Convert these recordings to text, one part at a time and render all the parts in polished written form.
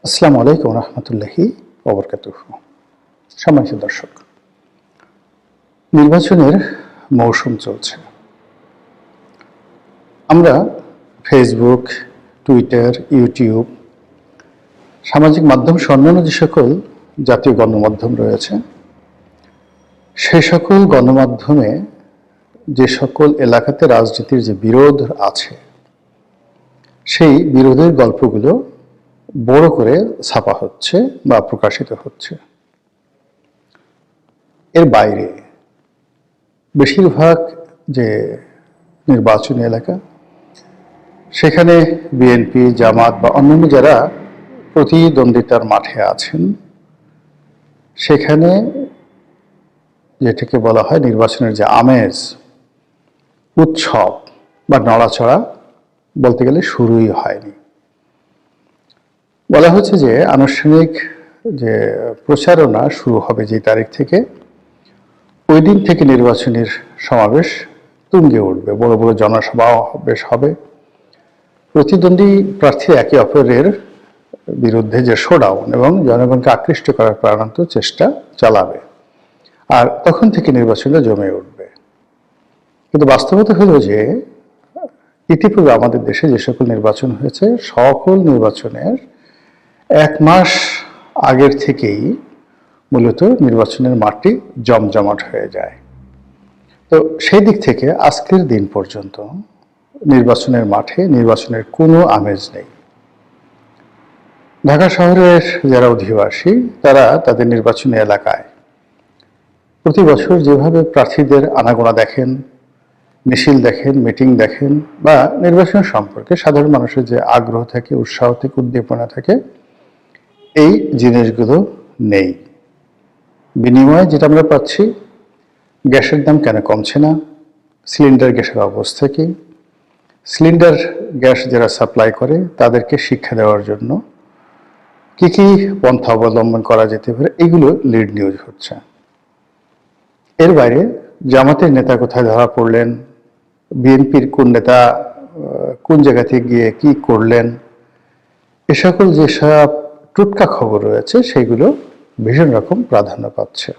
আসসালামু আলাইকুম রহমতুল্লাহি ওবরকাতুহু। সম্মানিত দর্শক, নির্বাচনের মৌসুম চলছে। আমরা ফেসবুক, টুইটার, ইউটিউব, সামাজিক মাধ্যম সহ অন্যান্য যে সকল জাতীয় গণমাধ্যম রয়েছে, সেই সকল গণমাধ্যমে যে সকল এলাকাতে রাজনীতির যে বিরোধ আছে, সেই বিরোধের গল্পগুলো বড় করে ছাপা হচ্ছে বা প্রকাশিত হচ্ছে। এর বাইরে বেশিরভাগ যে নির্বাচনী এলাকা, সেখানে বিএনপি, জামাত বা অন্যান্য যারা প্রতিদ্বন্দ্বিতার মাঠে আছেন, সেখানে যেটাকে বলা হয় নির্বাচনের যে আমেজ, উৎসব বা নড়াচড়া বলতে গেলে শুরুই হয়নি। বলা হচ্ছে যে আনুষ্ঠানিক যে প্রচারণা শুরু হবে যে তারিখ থেকে, ওই দিন থেকে নির্বাচনের সমাবেশ তুঙ্গে উঠবে, বড় বড় জনসভা বেশ হবে। প্রতিদ্বন্দ্বী প্রার্থী একে অপরের বিরুদ্ধে যে শোডাউন এবং জনগণকে আকৃষ্ট করার প্রাণান্ত চেষ্টা চালাবে, আর তখন থেকে নির্বাচনটা জমে উঠবে। কিন্তু বাস্তবতা হলো যে ইতিপূর্বে আমাদের দেশে যে সকল নির্বাচন হয়েছে, সকল নির্বাচনের 1 মাস আগের থেকেই মূলত নির্বাচনের মাঠটি জমজমাট হয়ে যায়। তো সেই দিক থেকে আজকের দিন পর্যন্ত নির্বাচনের মাঠে নির্বাচনের কোনো আমেজ নেই। ঢাকা শহরের যারা অধিবাসী, তারা তাদের নির্বাচনী এলাকায় প্রতি বছর যেভাবে প্রার্থীদের আনাগোনা দেখেন, মিছিল দেখেন, মিটিং দেখেন, বা নির্বাচন সম্পর্কে সাধারণ মানুষের যে আগ্রহ থাকে, উৎসাহ থেকে উদ্দীপনা থাকে, এই জিনিসগুলো নেই। বিনিময়ে যেটা আমরা পাচ্ছি, গ্যাসের দাম কেন কমছে না, সিলিন্ডার গ্যাসের অবস্থা কি, সিলিন্ডার গ্যাস যারা সাপ্লাই করে তাদেরকে শিক্ষা দেওয়ার জন্য কি কি পন্থা অবলম্বন করা যেতে পারে, এগুলো লিড নিউজ হচ্ছে। এর বাইরে জামাতের নেতা কোথায় ধরা পড়লেন, বিএনপির কোন নেতা কোন জায়গাতে গিয়ে কি করলেন, এ সকল যেসব টুটকা খবর রয়েছে, সেগুলো ভীষণ রকম প্রাধান্য পাচ্ছে।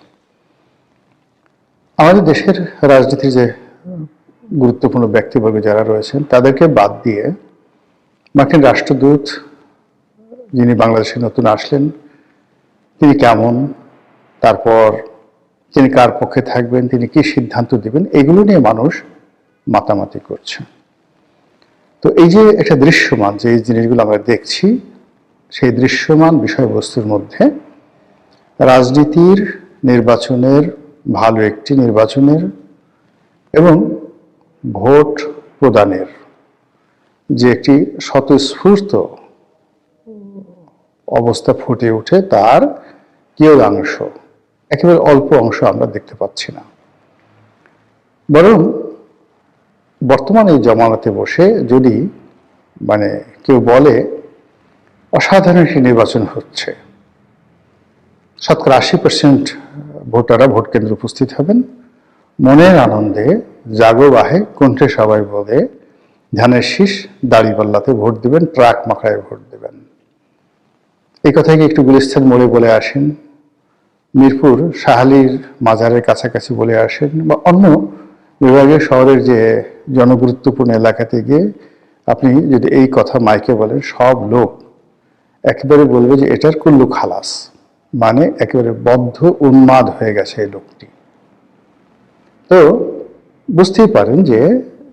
আমাদের দেশের রাজনীতির যে গুরুত্বপূর্ণ ব্যক্তিবর্গ যারা রয়েছেন, তাদেরকে বাদ দিয়ে মার্কিন রাষ্ট্রদূত যিনি বাংলাদেশে নতুন আসলেন, তিনি কেমন, তারপর তিনি কার পক্ষে থাকবেন, তিনি কি সিদ্ধান্ত দিবেন, এগুলো নিয়ে মানুষ মাতামাতি করছে। তো এই যে একটা দৃশ্যমান যে জিনিসগুলো আমরা দেখছি, সেই দৃশ্যমান বিষয়বস্তুর মধ্যে রাজনীতির, নির্বাচনের, ভালো একটি নির্বাচনের এবং ভোট প্রদানের যে একটি স্বতঃস্ফূর্ত অবস্থা ফুটে ওঠে, তার কিয়দাংশ, একেবারে অল্প অংশ আমরা দেখতে পাচ্ছি না। বরং বর্তমানে এই জমানাতে বসে যদি কেউ বলে অসাধারণ একটি নির্বাচন হচ্ছে, শতকরা 80% ভোটাররা ভোট কেন্দ্রে উপস্থিত হবেন, মনের আনন্দে জাগো বাহে কণ্ঠে সবাই বলে ধানের শীষ দাড়িপাল্লাতে ভোট দিবেন, ট্রাক মাখায় ভোট দিবেন। এই কথাকে একটু গুলিস্তান মোড়ে বলে আসেন, মিরপুর শাহালির মাজারের কাছাকাছি বলে আসেন, বা অন্য বিভাগীয় শহরের যে জনগুরুত্বপূর্ণ এলাকাতে গিয়ে আপনি যদি এই কথা মাইকে বলেন, সব লোক একেবারে বলবে যে এটার কুল্লু খালাস, মানে একেবারে বদ্ধ উন্মাদ হয়ে গেছে এই লোকটি। তো বুঝতেই পারেন যে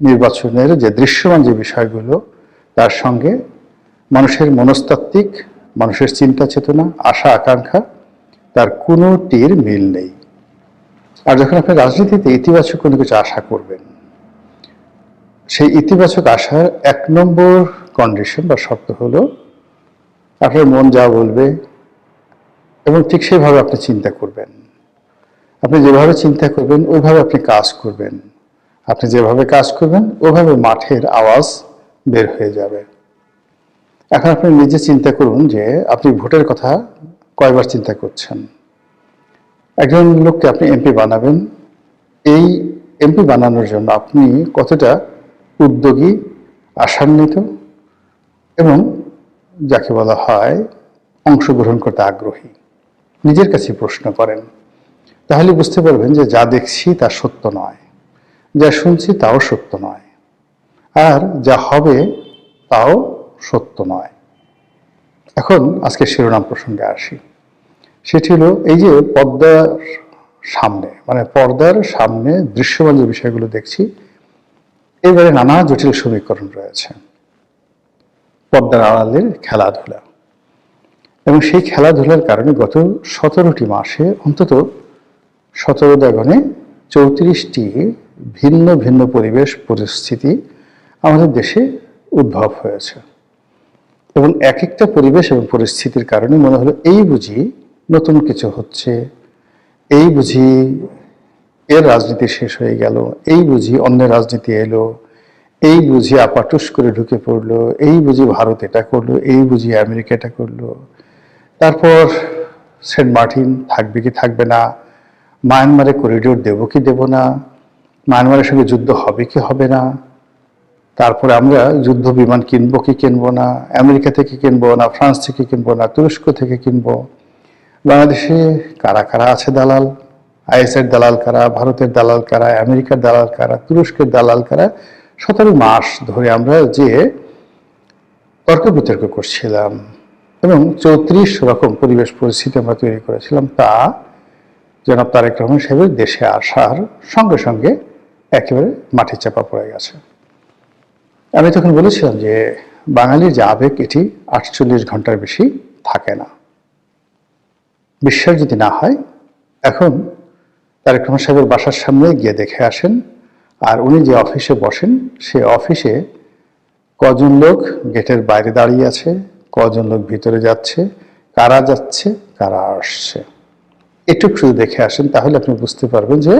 নির্বাচনের যে দৃশ্যমান যে বিষয়গুলো, তার সঙ্গে মানুষের মনস্তাত্ত্বিক, মানুষের চিন্তা চেতনা, আশা আকাঙ্ক্ষা, তার কোনোটির মিল নেই। আর যখন আপনি রাজনীতিতে ইতিবাচক কোনো কিছু আশা করবেন, সেই ইতিবাচক আশার 1 নম্বর কন্ডিশন বা শর্ত হলো আপনার মন যা বলবে এবং ঠিক সেভাবে আপনি চিন্তা করবেন। আপনি যেভাবে চিন্তা করবেন ওইভাবে আপনি কাজ করবেন, আপনি যেভাবে কাজ করবেন ওইভাবে মাঠের আওয়াজ বের হয়ে যাবে। এখন আপনি নিজে চিন্তা করুন যে আপনি ভোটের কথা কয়বার চিন্তা করছেন। একজন লোককে আপনি এমপি বানাবেন, এই এমপি বানানোর জন্য আপনি কতটা উদ্যোগী, আশান্বিত এবং যাকে বলা হয় অংশগ্রহণ করতে আগ্রহী, নিজের কাছে প্রশ্ন করেন, তাহলে বুঝতে পারবেন যে যা দেখছি তা সত্য নয়, যা শুনছি তাও সত্য নয়, আর যা হবে তাও সত্য নয়। এখন আজকে শিরোনাম প্রসঙ্গে আসি। সেটি হলো এই যে পর্দার সামনে, মানে পর্দার সামনে দৃশ্যমান যে বিষয়গুলো দেখছি, এবারে নানা জটিল সমীকরণ রয়েছে। পর্দার আড়ালের খেলাধুলা, এবং সেই খেলাধুলার কারণে গত 17টি মাসে অন্তত 17 দাগনে 34টি ভিন্ন ভিন্ন পরিবেশ পরিস্থিতি আমাদের দেশে উদ্ভব হয়েছে। এবং এক একটা পরিবেশ এবং পরিস্থিতির কারণে মনে হলো এই বুঝি নতুন কিছু হচ্ছে, এই বুঝি এর রাজনীতি শেষ হয়ে গেল, এই বুঝি অন্যের রাজনীতি এলো, এই বুঝি আপাটুস করে ঢুকে পড়লো, এই বুঝি ভারত এটা করলো, এই বুঝি আমেরিকা এটা করলো। তারপর সেন্ট মার্টিন থাকবে কি থাকবে না, মায়ানমারে করিডোর দেবো কি দেবো না, মায়ানমারের সঙ্গে যুদ্ধ হবে কি হবে না, তারপরে আমরা যুদ্ধ বিমান কিনবো কি কিনবো না, আমেরিকা থেকে কিনবো না, ফ্রান্স থেকে কিনবো না, তুরস্ক থেকে কিনবো, বাংলাদেশে কারা কারা আছে দালাল, আইএসের দালাল কারা, ভারতের দালাল কারা, আমেরিকার দালাল কারা, তুরস্কের দালাল কারা। 17 মাস ধরে আমরা যে তর্ক বিতর্ক করছিলাম এবং 34 রকম পরিবেশ পরিস্থিতি আমরা তৈরি করেছিলাম, তা জনাব তারেক রহমান সাহেবের দেশে আসার সঙ্গে সঙ্গে একেবারে মাটি চাপা পড়ে গেছে। আমি তখন বলেছিলাম যে বাঙালির যে আবেগ, এটি 48 ঘন্টার বেশি থাকে না। বিশ্বাস যদি না হয়, এখন তারেক রহমান সাহেবের বাসার সামনে গিয়ে দেখে আসেন, আর উনি যে অফিসে বসেন সে অফিসে কজন লোক গেটের বাইরে দাঁড়িয়ে আছে, কজন লোক ভিতরে যাচ্ছে, কারা যাচ্ছে কারা আসছে, এটুকু শুধু দেখে আসেন, তাহলে আপনি বুঝতে পারবেন যে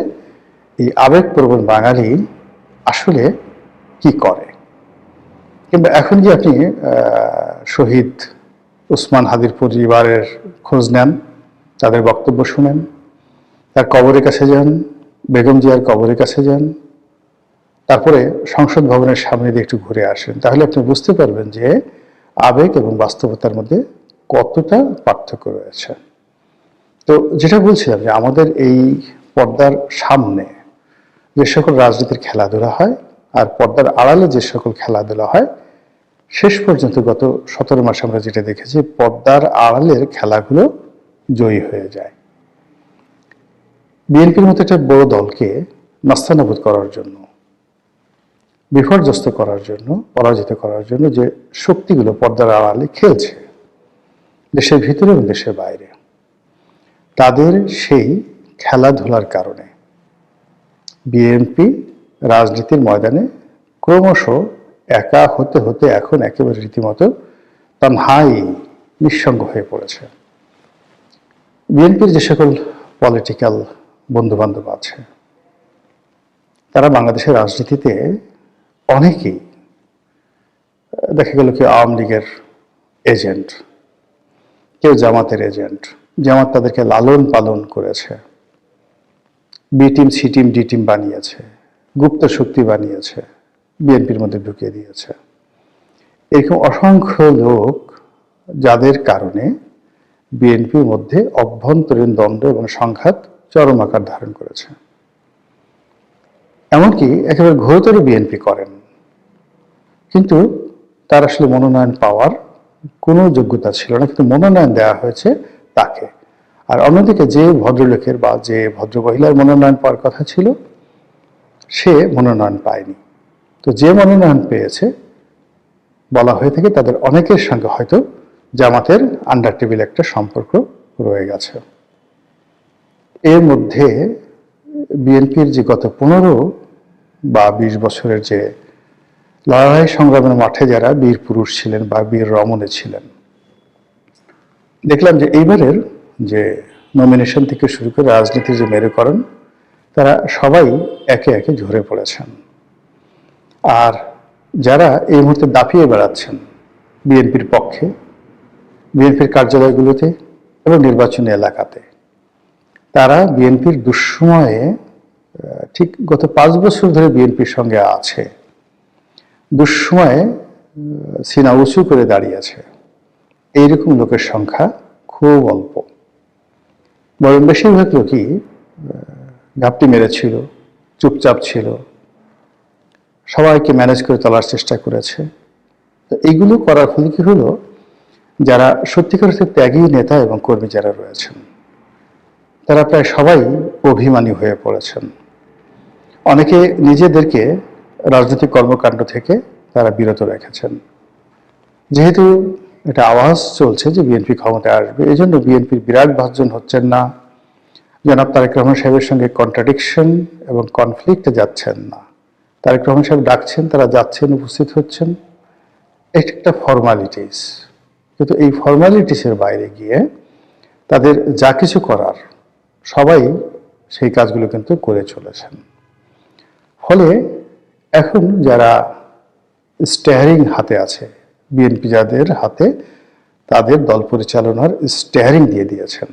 এই আবেগপ্রবণ বাঙালি আসলে কি করে। কিংবা এখন যে আপনি শহীদ ওসমান হাদির পরিবারের খোঁজ নেন, তাদের বক্তব্য শুনেন, তার কবরের কাছে যান, বেগম জিয়ার কবরের কাছে যান, তারপরে সংসদ ভবনের সামনে দিয়ে একটু ঘুরে আসেন, তাহলে আপনি বুঝতে পারবেন যে আবেগ এবং বাস্তবতার মধ্যে কতটা পার্থক্য রয়েছে। তো যেটা বলছিলাম যে আমাদের এই পর্দার সামনে যে সকল রাজনীতির খেলাধুলা হয় আর পর্দার আড়ালে যে সকল খেলাধুলা হয়, শেষ পর্যন্ত গত 17 মাসে আমরা যেটা দেখেছি, পর্দার আড়ালের খেলাগুলো জয়ী হয়ে যায়। বিএনপির মতো একটা বড় দলকে নাস্তানাবুদ করার জন্য, বিপর্যস্ত করার জন্য, পরাজিত করার জন্য যে শক্তিগুলো পর্দার আড়ালে খেলছে দেশের ভিতরে এবং দেশের বাইরে, তাদের সেই খেলাধুলার কারণে বিএনপি রাজনীতির ময়দানে ক্রমশ একা হতে হতে এখন একেবারে রীতিমতো তানহাই, নিঃসঙ্গ হয়ে পড়েছে। বিএনপির যে সকল পলিটিক্যাল বন্ধুবান্ধব আছে, তারা বাংলাদেশের রাজনীতিতে অনেকেই দেখা গেল কেউ আওয়ামী লীগের এজেন্ট, কেউ জামাতের এজেন্ট, জামাত তাদেরকে লালন পালন করেছে, B team, C team, D team বানিয়েছে, গুপ্ত শক্তি বানিয়েছে, বিএনপির মধ্যে ঢুকিয়ে দিয়েছে। এরকম অসংখ্য লোক যাদের কারণে বিএনপির মধ্যে অভ্যন্তরীণ দ্বন্দ্ব এবং সংঘাত চরম আকার ধারণ করেছে। এমনকি একেবারে ঘোরতর বিএনপি করেন, কিন্তু তার আসলে মনোনয়ন পাওয়ার কোনো যোগ্যতা ছিল না, কিন্তু মনোনয়ন দেওয়া হয়েছে তাকে। আর অন্যদিকে যে ভদ্রলোকের বা যে ভদ্রমহিলার মনোনয়ন পাওয়ার কথা ছিল, সে মনোনয়ন পায়নি। তো যে মনোনয়ন পেয়েছে, বলা হয়ে থাকে তাদের অনেকের সঙ্গে হয়তো জামাতের আন্ডার টেবিল একটা সম্পর্ক রয়ে গেছে। এর মধ্যে বিএনপির যে গত 15 বা 20 বছরের যে লড়াই সংগ্রামের মাঠে যারা বীর পুরুষ ছিলেন বা বীর রমণী ছিলেন, দেখলাম যে এইবারের যে নমিনেশন থেকে শুরু করে রাজনীতির যে মেরুকরণ, তারা সবাই একে একে ঝরে পড়েছেন। আর যারা এই মুহূর্তে দাপিয়ে বেড়াচ্ছেন বিএনপির পক্ষে, বিএনপির কার্যালয়গুলোতে এবং নির্বাচনী এলাকাতে, তারা বিএনপির দুঃসময়ে, ঠিক গত 5 বছর ধরে বিএনপির সঙ্গে আছে, দুঃসময়ে সিনা উঁচু করে দাঁড়িয়েছে, এইরকম লোকের সংখ্যা খুব অল্প। বরং বেশিরভাগ লোকই ঘাপটি মেরেছিল, চুপচাপ ছিল, সবাইকে ম্যানেজ করে তোলার চেষ্টা করেছে। তো এইগুলো করার ফলে কি হলো, যারা সত্যিকার অর্থে ত্যাগী নেতা এবং কর্মী যারা রয়েছেন, তারা প্রায় সবাই অভিমানী হয়ে পড়েছেন। অনেকে নিজেদেরকে রাজনৈতিক কর্মকাণ্ড থেকে তারা বিরত রেখেছেন। যেহেতু এটা আওয়াজ চলছে যে বিএনপি ক্ষমতায় আসবে, এই জন্য বিএনপির বিরাট ভাজন হচ্ছেন না, জনাব তারেক রহমান সাহেবের সঙ্গে কন্ট্রাডিকশন এবং কনফ্লিক্টে যাচ্ছেন না। তারেক রহমান সাহেব ডাকছেন, তারা যাচ্ছেন, উপস্থিত হচ্ছেন। এটা একটা ফর্মালিটিস, কিন্তু এই ফর্মালিটিসের বাইরে গিয়ে তাদের যা কিছু করার সবাই সেই কাজগুলো কিন্তু করে চলেছেন। ফলে এখন যারা স্টিয়ারিং হাতে আছে, বিএনপি যাদের হাতে, তাদের দল পরিচালনার স্টিয়ারিং দিয়ে দিয়েছেন।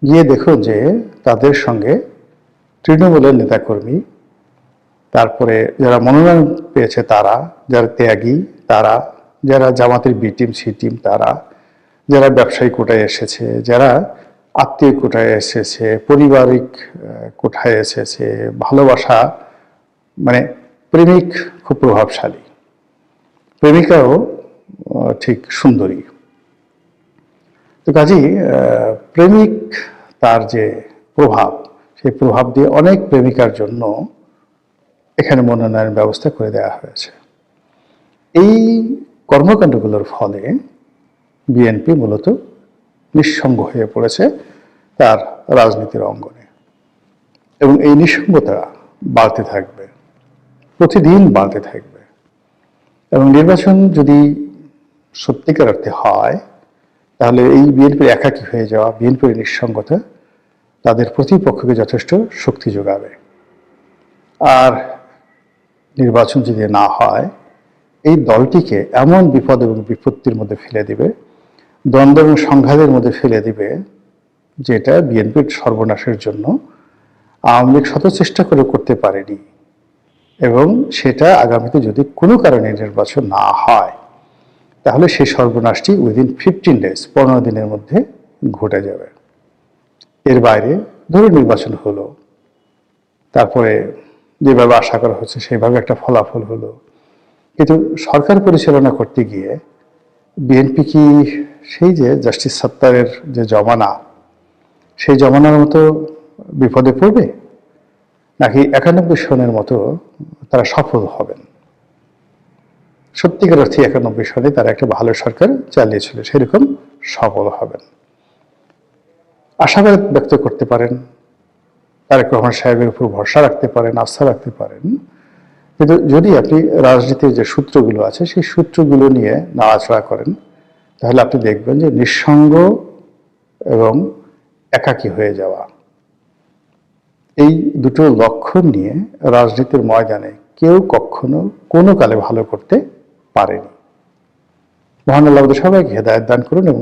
গিয়ে দেখুন যে তাদের সঙ্গে তৃণমূলের নেতাকর্মী, তারপরে যারা মনোনয়ন পেয়েছে তারা, যারা ত্যাগী তারা, যারা জামাতের বি টিম সি টিম তারা, যারা ব্যবসায়ী কোটায় এসেছে, যারা আত্মীয় কোটায় এসেছে, পারিবারিক কোঠায় এসেছে, ভালোবাসা, মানে প্রেমিক খুব প্রভাবশালী, প্রেমিকাও ঠিক সুন্দরী। তো কাজেই প্রেমিক তার যে প্রভাব, সেই প্রভাব দিয়ে অনেক প্রেমিকার জন্য এখানে মনোনয়ন ব্যবস্থা করে দেওয়া হয়েছে। এই কর্মকাণ্ডগুলোর ফলে বিএনপি মূলত নিঃসঙ্গ হয়ে পড়েছে তার রাজনীতির অঙ্গনে, এবং এই নিঃসঙ্গতা বাড়তে থাকবে, প্রতিদিন বাড়তে থাকবে। এবং নির্বাচন যদি সত্যিকার অর্থে হয়, তাহলে এই বিএনপির একাকী হয়ে যাওয়া, বিএনপির নিঃসঙ্গতা তাদের প্রতিপক্ষকে যথেষ্ট শক্তি যোগাবে। আর নির্বাচন যদি না হয়, এই দলটিকে এমন বিপদ এবং বিপত্তির মধ্যে ফেলে দিবে, দ্বন্দ্ব এবং সংঘাতের মধ্যে ফেলে দিবে, যেটা বিএনপির সর্বনাশের জন্য আওয়ামী লীগ শত চেষ্টা করে করতে পারেনি। এবং সেটা আগামীতে যদি কোনো কারণে নির্বাচন না হয়, তাহলে সেই সর্বনাশটি উইদিন 15 days, 15 দিনের মধ্যে ঘটে যাবে। এর বাইরে ধরুন নির্বাচন হলো, তারপরে যেভাবে আশা করা হচ্ছে সেইভাবে একটা ফলাফল হলো, কিন্তু সরকার পরিচালনা করতে গিয়ে বিএনপি কি সেই যে জাস্টিস সাত্তারের যে জমানা, সেই জমানার মতো বিপদে পড়বে, নাকি 91 সনের মতো তারা সফল হবেন? সত্যিকার অর্থে 91 সনে তারা একটা ভালো সরকার চালিয়েছিল, সেরকম সফল হবেন আশাবাদ ব্যক্ত করতে পারেন, তারেক রহমান সাহেবের উপর ভরসা রাখতে পারেন, আস্থা রাখতে পারেন। কিন্তু যদি আপনি রাজনীতির যে সূত্রগুলো আছে সেই সূত্রগুলো নিয়ে নাড়াচাড়া করেন, তাহলে আপনি দেখবেন যে নিঃসঙ্গ এবং একাকী হয়ে যাওয়া, এই দুটো লক্ষণ নিয়ে রাজনীতির ময়দানে কেউ কখনো কোনো কালে ভালো করতে পারেনি। মহান আল্লাহ সবাইকে হেদায়েত দান করুন এবং